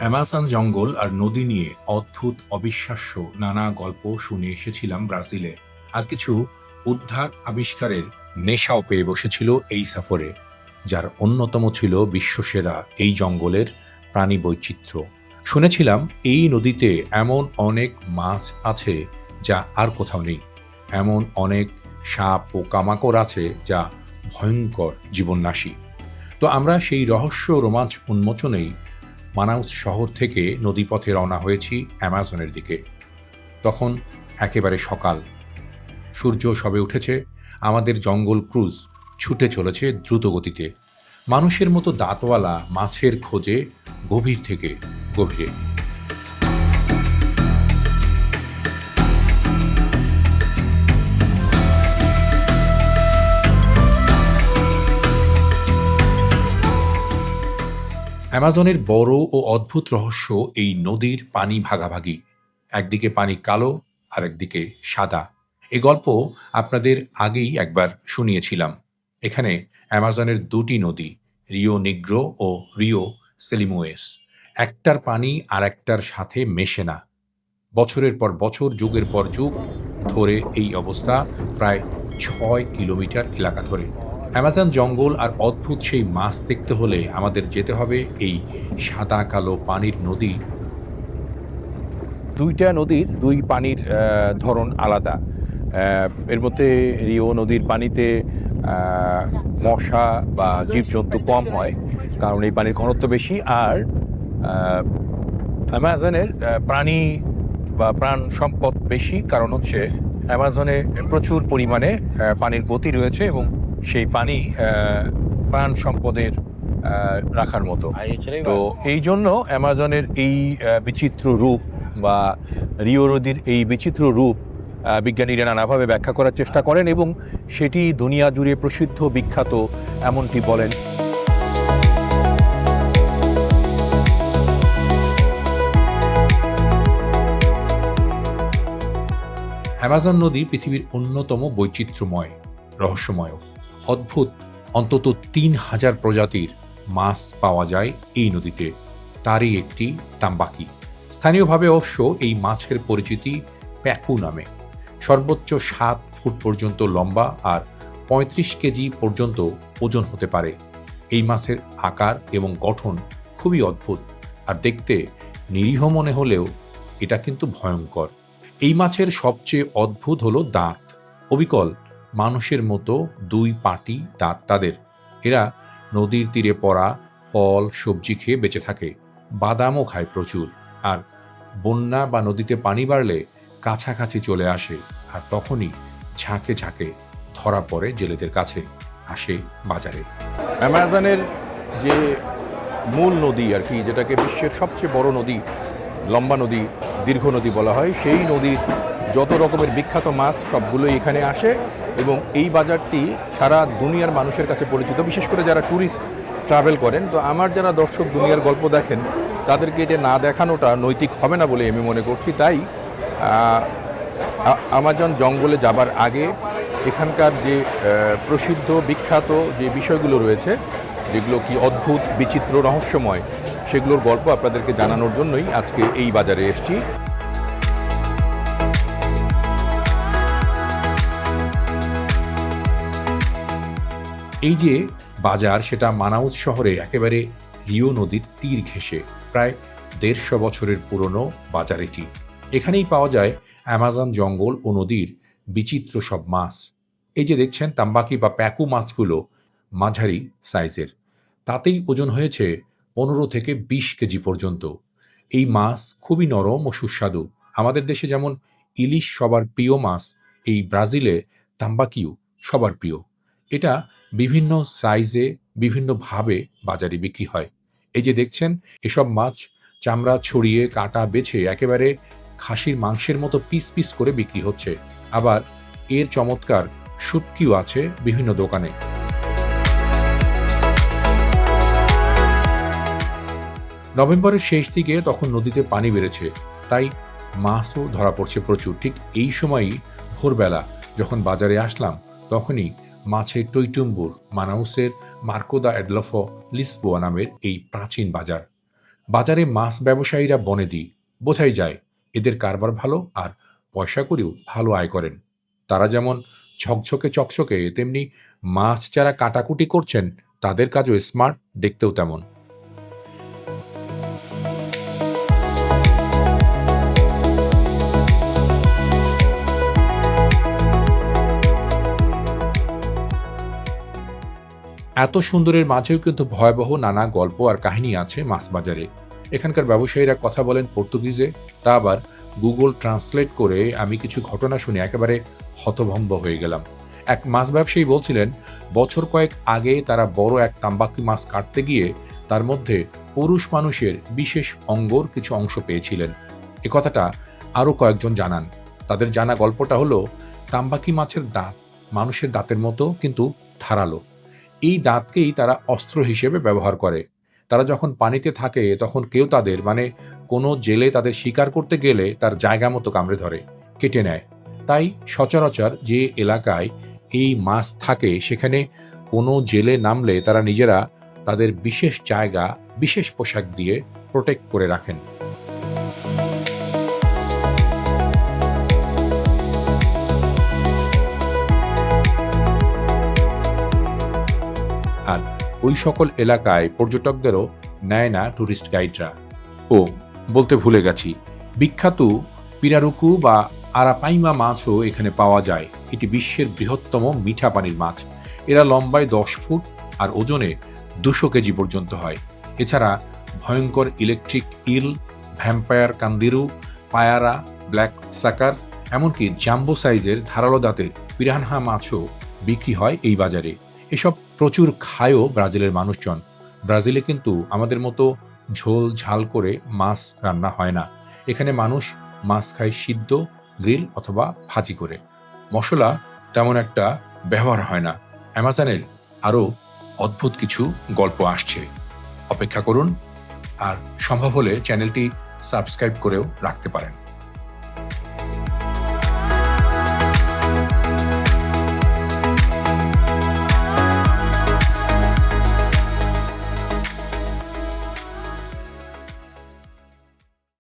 Amazon জঙ্গল আর নদী নিয়ে অদ্ভুত অবিশ্বাস্য নানা গল্প শুনে এসেছিলাম ব্রাজিলে। আর কিছু উদ্ধার আবিষ্কারের নেশাও পেয়ে বসেছিল এই সফরে, যার অন্যতম ছিল বিশ্বসেরা এই জঙ্গলের প্রাণী বৈচিত্র্য। শুনেছিলাম এই নদীতে এমন অনেক মাছ আছে যা আর কোথাও নেই। এমন অনেক সাপ ও কামাকড় আছে যা ভয়ঙ্কর জীবননাশী। তো আমরা সেই রহস্য রোমাঞ্চ উন্মোচনেই মানাউস শহর থেকে নদীপথে রওনা হয়েছি অ্যামাজনের দিকে। তখন একেবারে সকাল, সূর্য সবে উঠেছে, আমাদের জঙ্গল ক্রুজ ছুটে চলেছে দ্রুত গতিতে, মানুষের মতো দাঁতওয়ালা মাছের খোঁজে গভীর থেকে গভীরে। অ্যামাজনের বড় ও অদ্ভুত রহস্য এই নদীর পানি ভাগাভাগি। একদিকে পানি কালো আর একদিকে সাদা। এ গল্প আপনাদের আগেই একবার শুনিয়েছিলাম। এখানে অ্যামাজনের দুটি নদী, রিও নিগ্রো ও রিও সেলিমোয়েস, একটার পানি আর একটার সাথে মেশে না। বছরের পর বছর, যুগের পর যুগ ধরে এই অবস্থা, প্রায় ৬ কিলোমিটার এলাকা ধরে। অ্যামাজন জঙ্গল আর অদ্ভুত সেই মাছ দেখতে হলে আমাদের যেতে হবে এই সাদা কালো পানির নদী। দুইটা নদীর দুই পানির ধরন আলাদা। এর মধ্যে রিও নদীর পানিতে মশা বা জীবজন্তু কম হয়, কারণ এই পানির ঘনত্ব বেশি। আর অ্যামাজনের প্রাণী বা প্রাণ সম্পদ বেশি, কারণ হচ্ছে অ্যামাজনে প্রচুর পরিমাণে পানির গতি রয়েছে এবং সেই পানি প্রাণ সম্পদের রাখার মতো। তো এই জন্য অ্যামাজনের এই বিচিত্র রূপ বা রিও নদীর এই বিচিত্র রূপ বিজ্ঞানীরা নানাভাবে ব্যাখ্যা করার চেষ্টা করেন এবং সেটি দুনিয়া জুড়ে প্রসিদ্ধ, বিখ্যাত এমনটি বলেন। অ্যামাজন নদী পৃথিবীর অন্যতম বৈচিত্র্যময়, রহস্যময়, অদ্ভুত। অন্তত ৩,০০০ প্রজাতির মাছ পাওয়া যায় এই নদীতে। তারই একটি তাম্বাকি। স্থানীয়ভাবে অবশ্য এই মাছের পরিচিতি প্যাকু নামে। সর্বোচ্চ ৭ ফুট পর্যন্ত লম্বা আর ৩৫ কেজি পর্যন্ত ওজন হতে পারে। এই মাছের আকার এবং গঠন খুবই অদ্ভুত, আর দেখতে নিরীহ মনে হলেও এটা কিন্তু ভয়ঙ্কর। এই মাছের সবচেয়ে অদ্ভুত হলো দাঁত। অবিকল মানুষের মতো দুই পাটি দাঁত তাদের। এরা নদীর তীরে পড়া ফল সবজি খেয়ে বেঁচে থাকে। বাদামও খায় প্রচুর। আর বন্যা বা নদীতে পানি বাড়লে কাছাকাছি চলে আসে, আর তখনই ঝাঁকে ঝাঁকে ধরা পড়ে জেলেদের কাছে, আসে বাজারে। অ্যামাজনের যে মূল নদী আর কি, যেটাকে বিশ্বের সবচেয়ে বড় নদী, লম্বা নদী, দীর্ঘ নদী বলা হয়, সেই নদীর যত রকমের বিখ্যাত মাছ সবগুলোই এখানে আসে এবং এই বাজারটি সারা দুনিয়ার মানুষের কাছে পরিচিত, বিশেষ করে যারা ট্যুরিস্ট ট্রাভেল করেন। তো আমার যারা দর্শক দুনিয়ার গল্প দেখেন, তাদেরকে এটা না দেখানোটা নৈতিক হবে না বলে আমি মনে করছি। তাই আমাজন জঙ্গলে যাবার আগে এখানকার যে প্রসিদ্ধ বিখ্যাত যে বিষয়গুলো রয়েছে, যেগুলো কি অদ্ভুত, বিচিত্র, রহস্যময়, সেগুলোর গল্প আপনাদেরকে জানানোর জন্যই আজকে এই বাজারে এসেছি। এই যে বাজার, সেটা মানাউস শহরে একেবারে রিও নদীর তীর ঘেঁষে। প্রায় ১৫০ বছরের পুরনো বাজার এটি। এখানেই পাওয়া যায় অ্যামাজন জঙ্গল ও নদীর বিচিত্র সব মাছ। এই যে দেখছেন তাম্বাকি বা প্যাকু মাছগুলো মাঝারি সাইজের, তাতেই ওজন হয়েছে ১৫ থেকে ২০ কেজি পর্যন্ত। এই মাছ খুবই নরম ও সুস্বাদু। আমাদের দেশে যেমন ইলিশ সবার প্রিয় মাছ, এই ব্রাজিলে তাম্বাকিও সবার প্রিয়। এটা বিভিন্ন সাইজে বিভিন্নভাবে বাজারে বিক্রি হয়। এই যে দেখছেন, এসব মাছ চামড়া ছড়িয়ে কাটা বেছে একেবারে খাসির মাংসের মতো পিস পিস করে বিক্রি হচ্ছে। আবার এর চমৎকার শুটকিও আছে বিভিন্ন দোকানে। নভেম্বরের শেষ দিকে তখন নদীতে পানি বেড়েছে, তাই মাছও ধরা পড়ছে প্রচুর। ঠিক এই সময়ই ভোরবেলা যখন বাজারে আসলাম, তখনই মাছের টইটুম্বুর মানাউসের মার্কো দা এডলফো লিসবোয়া নামের এই প্রাচীন বাজার। বাজারে মাছ ব্যবসায়ীরা বনেদি, বোঝাই যায় এদের কারবার ভালো আর পয়সা করেও ভালো আয় করেন। তারা যেমন ঝকঝকে চকচকে, তেমনি মাছ যারা কাটাকুটি করছেন তাদের কাজও স্মার্ট, দেখতেও তেমন। এত সুন্দরের মাঝেও কিন্তু ভয়াবহ নানা গল্প আর কাহিনী আছে মাছ বাজারে। এখানকার ব্যবসায়ীরা কথা বলেন পর্তুগিজে, তা আবার গুগল ট্রান্সলেট করে আমি কিছু ঘটনা শুনে একেবারে হতভম্ব হয়ে গেলাম। এক মাছ ব্যবসায়ী বলছিলেন, বছর কয়েক আগে তারা বড় এক তাম্বাকি মাছ কাটতে গিয়ে তার মধ্যে পুরুষ মানুষের বিশেষ অঙ্গর কিছু অংশ পেয়েছিলেন। এ কথাটা আরও কয়েকজন জানান। তাদের জানা গল্পটা হলো, তাম্বাকি মাছের দাঁত মানুষের দাঁতের মতো কিন্তু ধারালো। এই দাঁতকেই তারা অস্ত্র হিসেবে ব্যবহার করে। তারা যখন পানিতে থাকে তখন কেউ তাদের, মানে কোনো জেলে তাদের শিকার করতে গেলে তার জায়গা মতো কামড়ে ধরে, কেটে নেয়। তাই সচরাচর যে এলাকায় এই মাছ থাকে সেখানে কোনো জেলে নামলে তারা নিজেরা তাদের বিশেষ জায়গা বিশেষ পোশাক দিয়ে প্রোটেক্ট করে রাখেন। আর ওই সকল এলাকায় পর্যটকদেরও নেয় না ট্যুরিস্ট গাইডরা। ও, বলতে ভুলে গেছি, বিখ্যাত পিরারুকু বা আরাপাইমা মাছও এখানে পাওয়া যায়। এটি বিশ্বের বৃহত্তম মিঠা পানির মাছ। এরা লম্বায় 10 ফুট আর ওজনে 200 কেজি পর্যন্ত হয়। এছাড়া ভয়ঙ্কর ইলেকট্রিক ইল, ভ্যাম্পায়ার কান্দিরু, পায়ারা, ব্ল্যাক সাকার, এমনকি জাম্বো সাইজের ধারালো দাঁতের পিরানহা মাছও বিক্রি হয় এই বাজারে। এসব প্রচুর খায়ও ব্রাজিলের মানুষজন। ব্রাজিলে কিন্তু আমাদের মতো ঝোল ঝাল করে মাছ রান্না হয় না। এখানে মানুষ মাছ খায় সিদ্ধ, গ্রিল অথবা ভাজি করে। মশলা তেমন একটা ব্যবহার হয় না। অ্যামাজনের আরও অদ্ভুত কিছু গল্প আসছে, অপেক্ষা করুন। আর সম্ভব হলে চ্যানেলটি সাবস্ক্রাইব করেও রাখতে পারেন।